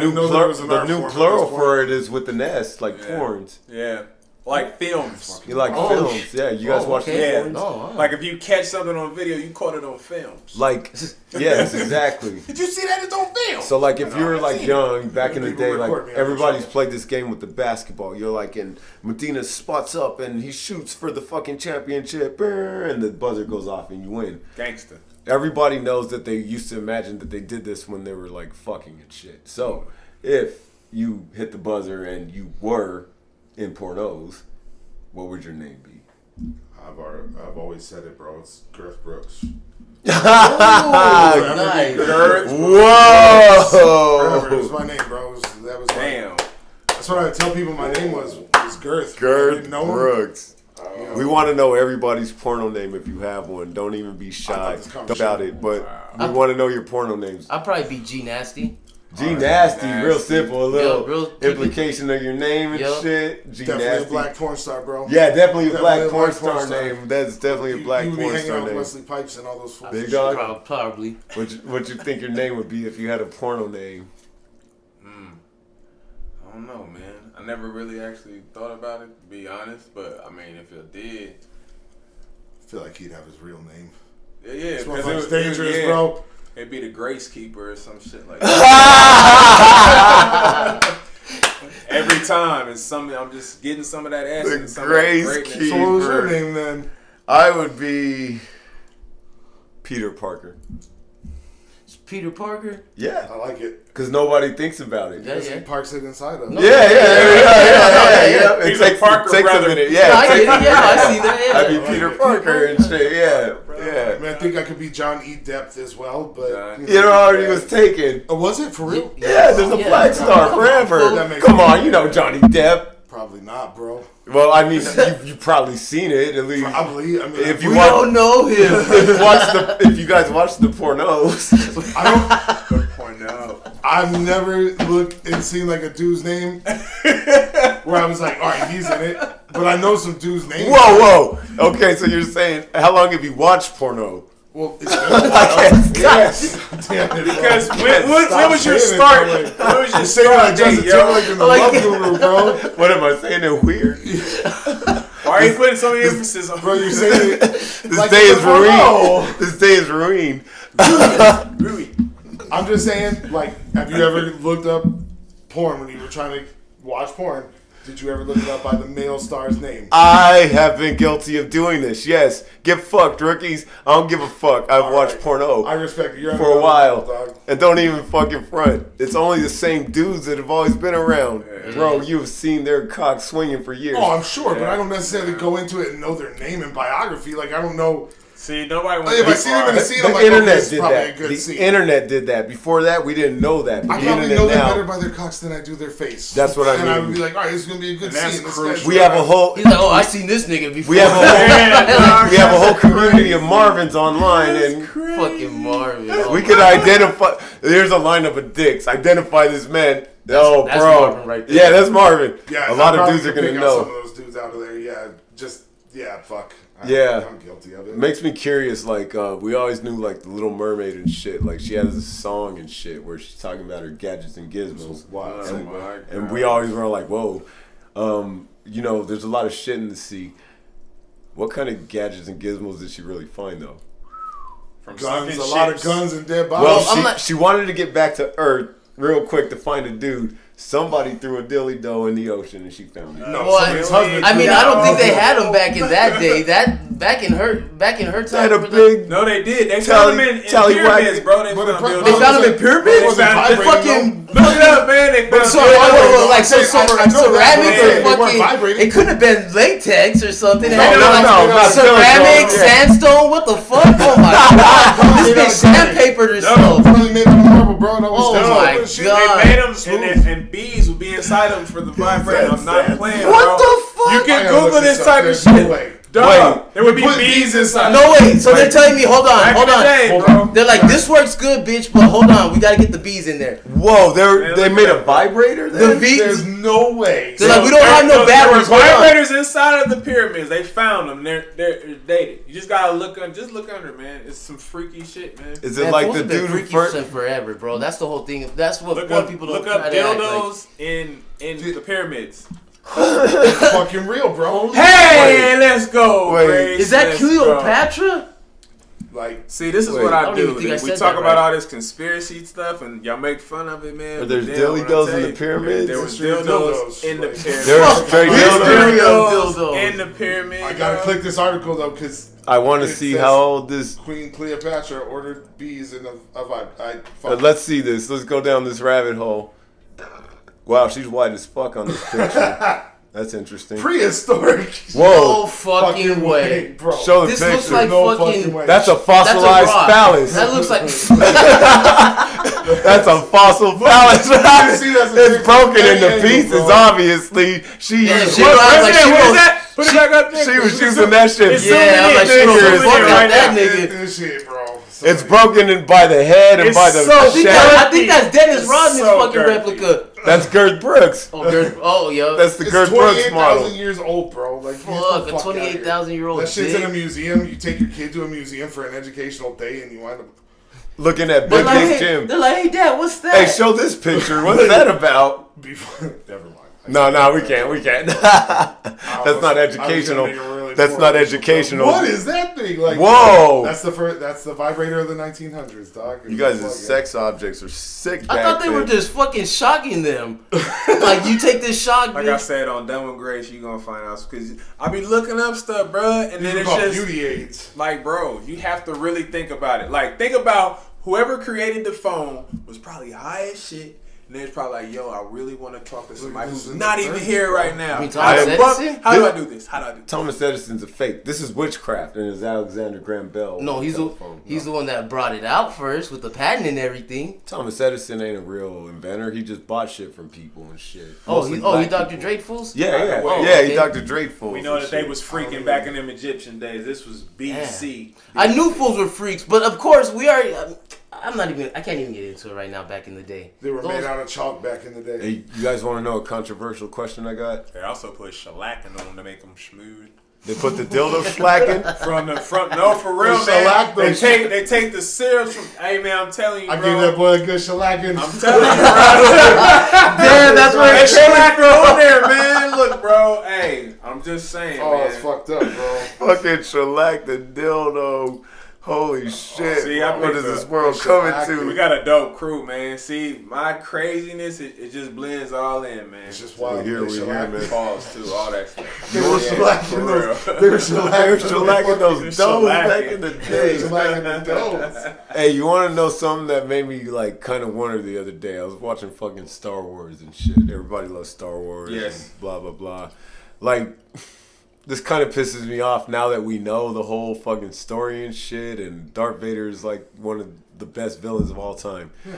new plural for it is with the nest, like porns. Yeah. Like films. You like films. Yeah, you guys watch films? Like if you catch something on video, you caught it on films. Like, yes, exactly. Did you see that? It's on film. So like if you were like young, back in the day, like everybody's played this game with the basketball. You're like, and Medina spots up and he shoots for the fucking championship, and the buzzer goes off and you win. Gangster. Everybody knows that they used to imagine that they did this when they were like fucking and shit. So if you hit the buzzer and you were in pornos, what would your name be? I've always said it, bro. It's Girth Brooks. Oh, nice. Girth. Whoa. Forever. It was my name, bro. That was damn. That's what I would tell people. My name was Girth. Girth Brooks. We want to know everybody's porno name if you have one. Don't even be shy about it, but we want to know your porno names. I'd probably be G Nasty. G Nasty, real simple, a little implication of your name and shit. G definitely Nasty. A black porn star, bro. Yeah, definitely a black porn star name. That's definitely a black porn star name. You would be hanging out with Wesley Pipes and all those fools. Big dog? Probably. What you think your name would be if you had a porno name? I don't know, man. I never really actually thought about it, to be honest. But, I mean, if it did... I feel like he'd have his real name. Yeah, because it was dangerous, bro. It'd be the Grace Keeper or some shit like that. Every time, it's something. I'm just getting some of that ass. The Grace Keeper. So what was your name then? I would be Peter Parker. Peter Parker? Yeah. I like it. Because nobody thinks about it. Yeah. He parks it inside of. Yeah. It He's a Parker brother. A minute. Yeah, I see that. I'd be Peter Parker and shit. Yeah. I mean, I think I could be John E. Depth as well, but you know, already was taken. Oh, was it for real? Yeah, there's a Black Star forever. Come on, you know Johnny Depp. Probably not, bro. Well, I mean, you've probably seen it at least. Probably. I mean, if you don't know him. If you guys watch the pornos, I've never looked and seen like a dude's name where I was like, all right, he's in it. But I know some dude's name. Whoa. Okay, so you're saying, how long have you watched porno? Well, it's been a while. Yes. Damn it, because when was your start? When was your start? Justin Timberlake in the Love Guru, bro. What am I saying? It weird. Why are you putting so many emphasis on? Bro, you're saying this day is ruined. This day is ruined. I'm just saying, like, have you ever looked up porn when you were trying to watch porn? Did you ever look it up by the male star's name? I have been guilty of doing this, yes. Get fucked, rookies. I don't give a fuck. I've watched porno I respect you. For a while. Dog. And don't even fucking front. It's only the same dudes that have always been around. Yeah. Bro, you've seen their cock swinging for years. Oh, I'm sure, but I don't necessarily go into it and know their name and biography. Like, I don't know... See, nobody wants if I see them in the scene, I'm like, internet did that. The internet did that. Before that, we didn't know that. I probably know them better by their cocks than I do their face. That's what I mean. And I would be like, all right, this is going to be a good scene. We have a whole... He's like, oh, I seen this nigga before. We have a whole community of Marvins online. And fucking Marvin. We could identify... There's a lineup of dicks. Identify this man. That's bro. Marvin right there. Yeah, that's Marvin. Yeah, a lot of dudes are going to know. Some of those dudes out of there, fuck. I'm guilty of it. Makes me curious, like, we always knew, like, the Little Mermaid and shit. Like, she has this song and shit where she's talking about her gadgets and gizmos. And we always were like, whoa. You know, there's a lot of shit in the sea. What kind of gadgets and gizmos did she really find, though? From guns, a lot of guns and dead bodies. Well, she wanted to get back to Earth real quick to find a dude. Somebody threw a dilly dough in the ocean and she found it. No, I mean, I don't think they had them back in that day. Back in her time. No, they did. They found them in pyramids, bro. They found them in pyramids. Fucking look it up, man. They found ceramics or fucking. It couldn't have been latex or something. No, ceramic, sandstone. What the fuck? Oh my god! This bitch sandpapered herself. Probably made out of marble, bro. Oh my god! They made them and bees will be inside them for the vibrator. I'm not playing, what bro. the fuck? You can Google this type of shit. Dog, there would be bees inside. No way. So they're telling me, hold on. They're like, this works good, bitch, but hold on, we gotta get the bees in there. Whoa, they made a vibrator. The bees. There's no way. They're like, we don't have no batteries. There were vibrators inside of the pyramids. They found them. They're dated. You just gotta look under, man. It's some freaky shit, man. Is it like the dude who first forever, bro? That's the whole thing. That's what people don't look up dildos in the pyramids. It's fucking real, bro. Hey, let's go. Wait, is that Cleopatra? Like, see, this is what I do. We talk about all this conspiracy stuff, and y'all make fun of it, man. Are there dildos in the pyramids? There was dildos in the pyramids. There were straight dildos in the pyramids. I gotta click this article though, because I want to see how old this Queen Cleopatra ordered bees in a vibe. let's see this. Let's go down this rabbit hole. Wow, she's white as fuck on this picture. That's interesting. Prehistoric. Whoa. No fucking way, bro. Show the this picture. Looks like no fucking way. That's a fossilized phallus. That looks like. That's a fossil phallus. It's broken into pieces. Obviously, she used. Put it back up there. She was using that shit. Yeah, I'm like, she was fucking that nigga. This shit, bro. It's broken in by the head and by the I think that's Dennis Rodman's fucking replica. That's Girth Brooks. Oh, yo. That's the Girth Brooks model. 28,000 years old, bro. Like, fuck, a 28,000-year-old. That shit's in a museum. You take your kid to a museum for an educational day, and you wind up looking at Big Dick Jim. They're like, hey, Dad, what's that? Hey, show this picture. What's that about? Never mind. No, we can't. That's not educational. That's not educational. What is that thing? Like, whoa! That's the vibrator of the 1900s, dog. You guys' sex objects are sick. I thought they were just fucking shocking them. Like, you take this shock. Like I said, on Done with Grace, you gonna find out because I be looking up stuff, bro, and then it's just beauty aids. Like, bro, you have to really think about it. Like, think about whoever created the phone was probably high as shit. And they're probably like, yo, I really want to talk to somebody who's not even here right now. How do I do this? Thomas Edison's a fake. This is witchcraft, and it's Alexander Graham Bell. No, he's the one that brought it out first with the patent and everything. Thomas Edison ain't a real inventor. He just bought shit from people and shit. He Dr. Dre fools? Yeah, he Dr. Dre fools. We know that they was freaking back in them Egyptian days. This was BC. I knew fools were freaks, but of course we are. I can't even get into it right now. Back in the day, they were made out of chalk back in the day. Hey, you guys want to know a controversial question I got? They also put shellacking on them to make them smooth. They put the dildo slacking from the front. No, for real, man. They take the syrups from. Hey, man, I'm telling you, bro. I give that boy a good shellacking. I'm telling you, bro. Damn, that's where they shellac on there, man. Look, bro. Hey, I'm just saying, man. It's fucked up, bro. Fucking shellac the dildo. Holy shit. See, what is this world coming to? We got a dope crew, man. See, my craziness, it just blends all in, man. It's just wild. We here, man. Pause, too, all that stuff. They were shellacking those domes back in the day. Shellacking the domes. Hey, you want to know something that made me, like, kind of wonder the other day? I was watching fucking Star Wars and shit. Everybody loves Star Wars. Yes. And blah, blah, blah. Like... This kind of pisses me off now that we know the whole fucking story and shit, and Darth Vader is like one of the best villains of all time. Yeah.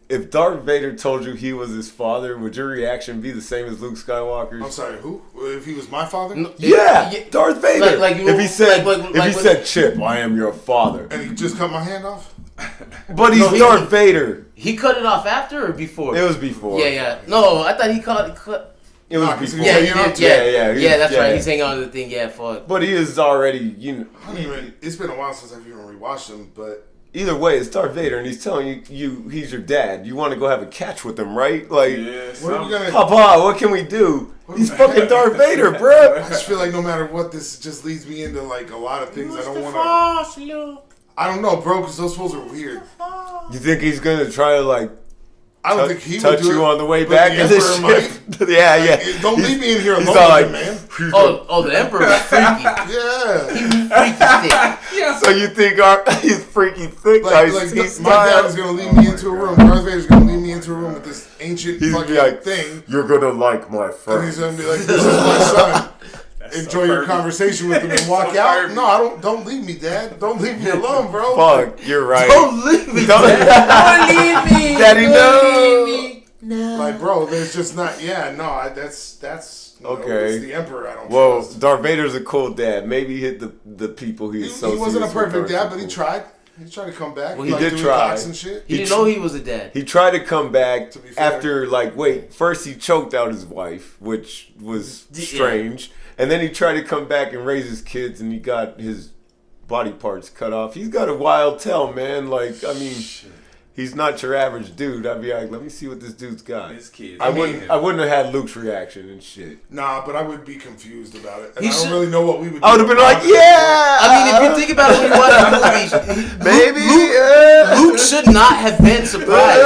If Darth Vader told you he was his father, would your reaction be the same as Luke Skywalker's? I'm sorry, who? If he was my father? No, Darth Vader. If he said, Chip, I am your father. And he just cut my hand off? But he's Darth Vader. He cut it off after or before? It was before. Yeah. No, I thought he cut. It was before. Yeah, that's right. He's hanging on to the thing. Yeah, fuck. But he is already, it's been a while since I've even rewatched him, but either way, it's Darth Vader, and he's telling you he's your dad. You want to go have a catch with him, right? Like, Papa, what can we do? He's fucking Darth Vader, bro. I just feel like no matter what, this just leads me into like a lot of things I don't want to. I don't know, bro, because those fools are weird. You think he's gonna try to like? I don't think he touch would do you it, on the way back in this ship. Yeah. Don't leave me in here alone, like, man. The Emperor is freaky. Yeah. He's freaky thick. Yeah. So you think he's freaky thick? My dad is gonna lead me into a room. Darth Vader's gonna lead me into a room with this ancient fucking thing. You're gonna like my friend. And he's gonna be like, "This is my son." Enjoy your conversation with him and walk out. No, don't leave me, Dad. Don't leave me alone, bro. Fuck, you're right. Don't leave me, Dad. Don't leave me, Daddy. No. Like, bro, there's just not. Yeah, no, that's okay. It's the Emperor. I don't. Well, trust. Darth Vader's a cool dad. Maybe he hit the people he associates. He wasn't a perfect with dad, but he tried. He tried to come back. Well, he did try. And shit. He didn't know he was a dad. He tried to come back after, first he choked out his wife, which was strange. And then he tried to come back and raise his kids, and he got his body parts cut off. He's got a wild tale, man. He's not your average dude. I'd be like, let me see what this dude's got. His kids. I wouldn't have had Luke's reaction and shit. Nah, but I would be confused about it. And I don't really know what we would do. I would have been like, yeah! I mean, if you think about it when you watch the movie, maybe Luke should not have been surprised.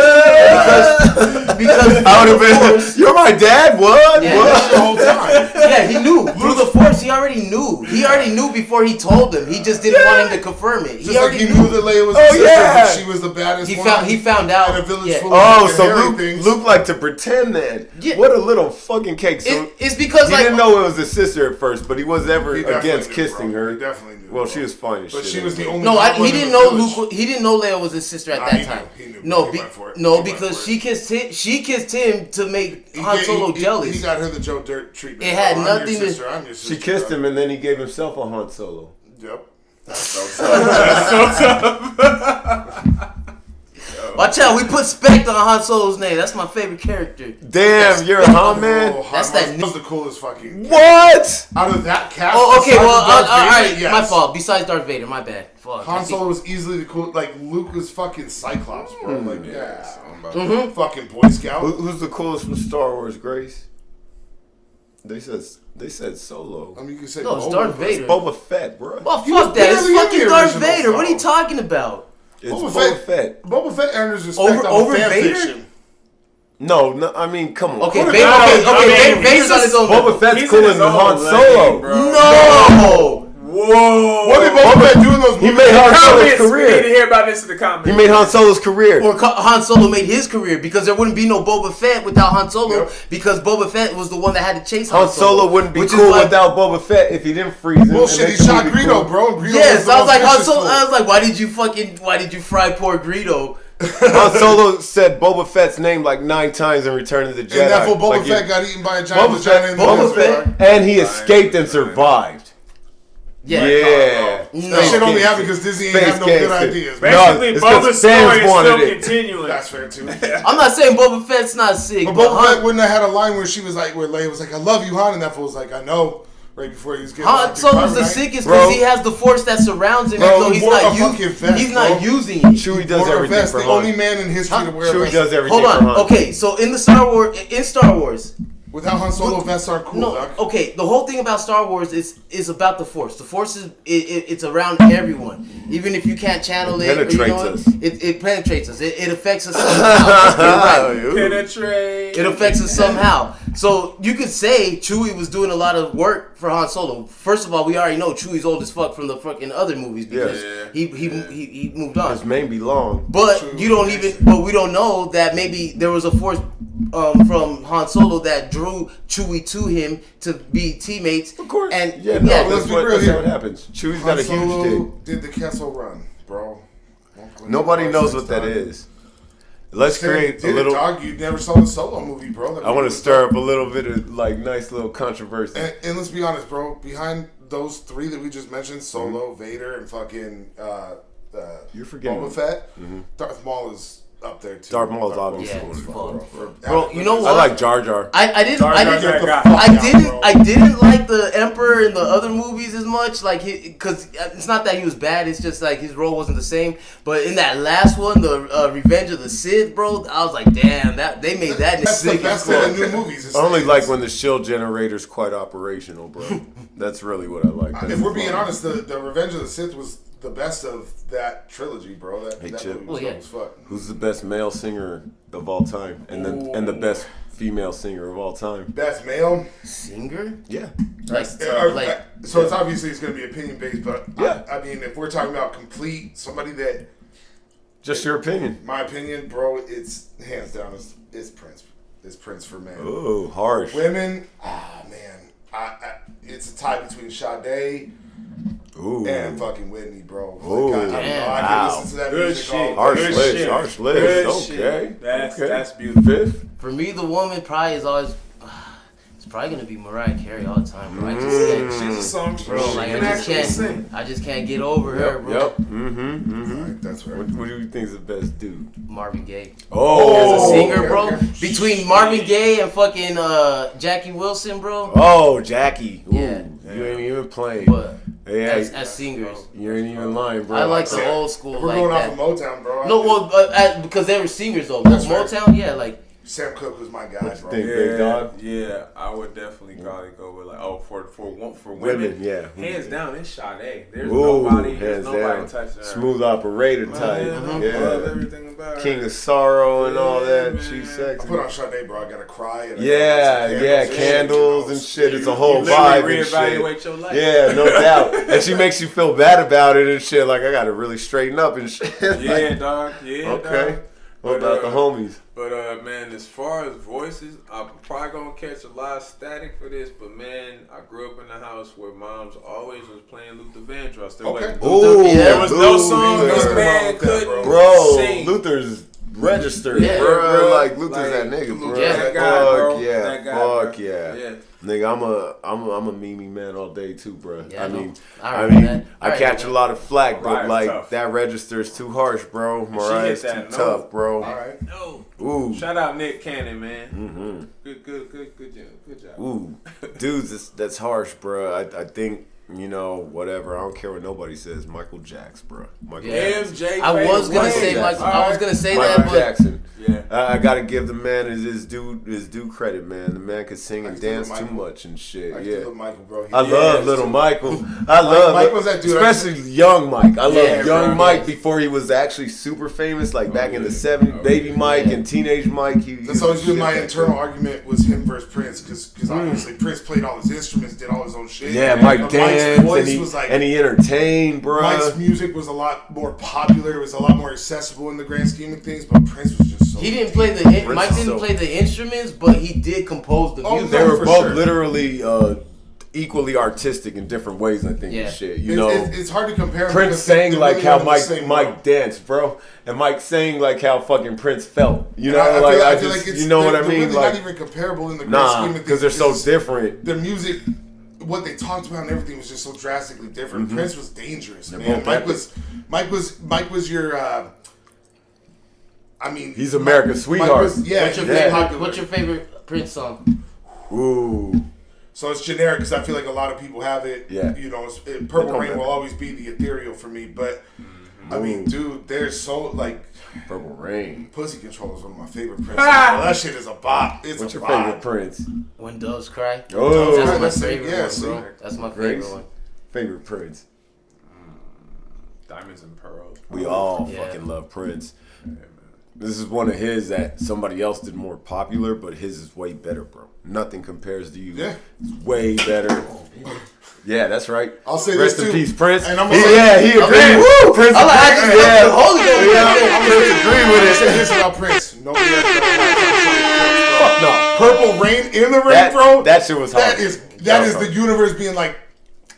because I would have been, you're my dad? What? Yeah, what? The whole time. Yeah, he knew. Through the Force, he already knew. He already knew before he told him. He just didn't want him to confirm it. Just like he knew that Leia was the sister, but she was the baddest one. He found out. In a village full of so Luke liked to pretend then. Yeah. What a little fucking cake. So it's because he didn't know it was his sister at first, but he was never against kissing her. He definitely knew. Well, she was fine as shit. But she was the only. No, he didn't know Luke. He didn't know Leia was his sister at that time. He knew. No, because she kissed him. She kissed him to make Han Solo jealous. He got her the Joe Dirt treatment. It had nothing to. I'm your sister. She kissed him, and then he gave himself a Han Solo. Yep. That's so tough. That's so tough. Watch out, we put Spectre on Han Solo's name. That's my favorite character. Damn, you're a Han man? That's the coolest fucking character. What? Out of that cast. Oh, okay, well, alright, my fault. Besides Darth Vader, my bad. Fuck. Han Solo was easily the cool. Like, Luke was fucking Cyclops, bro. Fucking Boy Scout. Who's the coolest from Star Wars, Grace? They said Solo. I mean, you can say it's Darth Vader. It's Boba Fett, bro. Well, fuck that. It's fucking Darth Vader. What are you talking about? It's Boba Fett. Boba Fett earned his respect over fan Vader? fiction. No, I mean, come on. Okay, Vader's on his own. Boba Fett's cooler than Han Solo. No! Whoa! What did Boba Fett do in those movies? He made Han Solo's career. We need to hear about this in the comments. He made Han Solo's career. Or Han Solo made his career because there wouldn't be no Boba Fett without Han Solo because Boba Fett was the one that had to chase Han Solo. Han Solo wouldn't be cool without Boba Fett if he didn't freeze him. Bullshit, he shot Greedo, bro. Yes, I was like Han Solo. I was like, why did you fry poor Greedo? Han Solo said Boba Fett's name like 9 times in Return of the Jedi. And that fool Boba Fett got eaten by a giant vagina in the Boba Fett, and he escaped and survived. Yeah. That shit only happened because Disney ain't have no good ideas. Basically, Boba's story is still continuing. That's fair too. I'm not saying Boba Fett's not sick, but Boba Fett wouldn't have had a line where she was like, where Leia was like, "I love you, Han," and that fool was like, "I know." Right before he was getting Han Solo's the sickest because he has the Force that surrounds him, even though he's not using it. Chewie does everything for Han. The only man in history to wear a vest. Chewie does everything for Han. Hold on. Okay, so in Star Wars. Without Han Solo, vests aren't cool. No, Doc. okay. The whole thing about Star Wars is about the Force. The Force is it's around everyone, even if you can't channel it. Penetrates us. It penetrates us. It affects us somehow. Penetrate. It affects us somehow. So you could say Chewie was doing a lot of work for Han Solo. First of all, we already know Chewie's old as fuck from the fucking other movies because he moved on. His mane be long. But we don't know that maybe there was a Force from Han Solo that drew Chewie to him to be teammates. Of course. And that's what happens. Chewie's got a huge dick. Did the Kessel Run, bro? Nobody knows what that is. Let's create a little. Dog, you never saw the Solo movie, bro. I want to stir up a little bit of nice little controversy. And let's be honest, bro. Behind those 3 that we just mentioned, Solo, Vader, and fucking you're forgetting Boba Fett. Darth Maul is up there too. Darth Maul is obviously bro, you know what? I like Jar Jar. I didn't like the Emperor in the other movies as much, because it's not that he was bad. It's just like his role wasn't the same. But in that last one, the Revenge of the Sith, bro, I was like, damn, that they made that. That's the best of the new movies. I only like when the shield generator's quite operational, bro. That's really what I like. If we're being honest, the Revenge of the Sith was the best of that trilogy, bro. That Chip. movie was fuck. Who's the best male singer of all time, and the best female singer of all time? Best male singer? Yeah. So it's obviously it's going to be opinion based, but yeah. I mean, if we're talking about complete somebody that, just your opinion. My opinion, bro, it's hands down. It's Prince. It's Prince for men. Oh, harsh. Women, man, it's a tie between Sade. Ooh. And fucking Whitney, bro. Ooh. I can listen to that good music shit. Harsh list. Okay. That's beautiful. Fifth? For me, the woman probably is always. It's probably gonna be Mariah Carey all the time, bro. I just can't. She's a song, bro. Like I just can't get over her, bro. Yep. Right, that's right. What do you think is the best dude? Marvin Gaye. Oh, as a singer, bro. Okay. Between Marvin Gaye and fucking Jackie Wilson, bro. Oh, Jackie. Ooh, yeah. You ain't even playing. But as singers, you ain't even lying, bro. I like the old school. We're going off of Motown, bro. No, well, because they were singers though. Motown, yeah, like. Sam Cooke was my guy, bro. Think, big dog? Yeah, I would definitely probably go with like for women, yeah, hands down, it's Sade. There's nobody touching her. Smooth operator type, love everything about her. King of Sorrow and all that. Man. She's sexy. I put on Sade, bro. I gotta cry. And candles and shit. It's a whole vibe and shit. Your life. Yeah, no doubt. And she makes you feel bad about it and shit. Like I gotta really straighten up and shit. Yeah, dog. Yeah, okay. Dog. What about the homies? But man, as far as voices, I'm probably gonna catch a lot of static for this. But man, I grew up in a house where moms always was playing Luther Vandross. There was no song this man couldn't sing. Luther's registered, yeah, bro. Like Luther's that nigga, bro. Yeah, that guy, bro. Fuck yeah. Nigga, I'm a Mimi man all day too, bro. Yeah, I catch a lot of flack, but like tough. That register is too harsh, bro. Mariah's too tough, bro. All right. No. Ooh. Shout out Nick Cannon, man. Mm-hmm. Good job. Ooh, dudes, that's harsh, bro. I think. You know, whatever. I don't care what nobody says. Michael Jackson, bro. MJ. I was gonna say Michael. I was gonna say Michael that, Jackson. Yeah. I gotta give the man his due credit, man. The man could sing and dance too much and shit. Michael, bro. I love little Michael. I love Mike was that dude, especially young Mike. I love young Mike before he was actually super famous, like back in the '70s. Baby Mike and teenage Mike. That's always been my internal argument was him versus Prince, because obviously Prince played all his instruments, did all his own shit. Yeah, Mike danced and he entertained, bro. Mike's music was a lot more popular. It was a lot more accessible in the grand scheme of things, but Prince was just so. He didn't play Mike didn't play the instruments, but he did compose the music. They were both literally equally artistic in different ways, I think. And shit. You know, it's hard to compare. Prince sang like how Mike danced, bro, and Mike sang like how fucking Prince felt. You know, I feel like it's, you know what I mean? Really like, not even comparable in the grand scheme of things because they're so different. The music. What they talked about and everything was just so drastically different. Mm-hmm. Prince was dangerous, man. Mike was your. I mean, he's America's sweetheart. What's your favorite Prince song? Ooh. So it's generic because I feel like a lot of people have it. Yeah. You know, Purple Rain will always be the ethereal for me, but I mean, dude, there's so like. Purple Rain. Pussy Control is one of my favorite Prince. That shit is a bop. What's your favorite Prince? When Doves Cry. Oh, that's my favorite one, bro. That's my favorite one. Favorite Prince. Diamonds and Pearls. We all fucking love Prince. Yeah, this is one of his that somebody else did more popular, but his is way better, bro. Nothing compares to you. Yeah. It's way better. Yeah, that's right. I'll say Rest this in too. peace, Prince. And I'm he agreed. Woo, Prince. Prince agreed with it. Say this about Prince. Nobody else. Fuck no. Purple Rain in the Rain, bro. That shit was hard. That is the universe being like,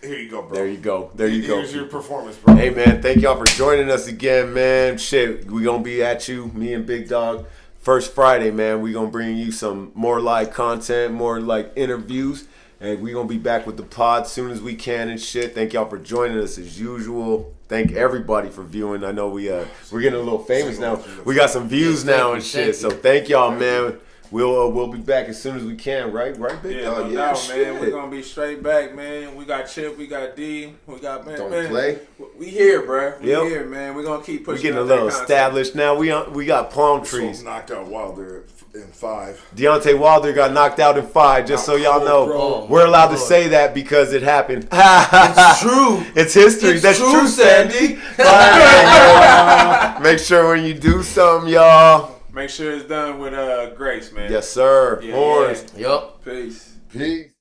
here you go, bro. There you go. Here's your performance, bro. Hey, man, thank y'all for joining us again, man. Shit, we gonna be at you, me and Big Dog. First Friday, man, we gonna bring you some more live content, more like interviews. And we gonna be back with the pod soon as we can and shit. Thank y'all for joining us as usual. Thank everybody for viewing. I know we're getting a little famous now. We got some views now and shit. So thank y'all, man. we'll be back as soon as we can, right, big dog? No doubt, man. We're gonna be straight back, man. We got Chip, we got D, we got man. Don't play. We here, bro. We here, man. We're gonna keep pushing. We're getting a little established now. We got palm trees. Knocked out Wilder in 5. Deontay Wilder got knocked out in 5. Just so y'all know, we're allowed to say that because it happened. It's true. It's history. That's true, Sandy. Make sure when you do something, y'all. Make sure it's done with grace, man. Yes, sir. Yeah. Yup. Peace. Peace.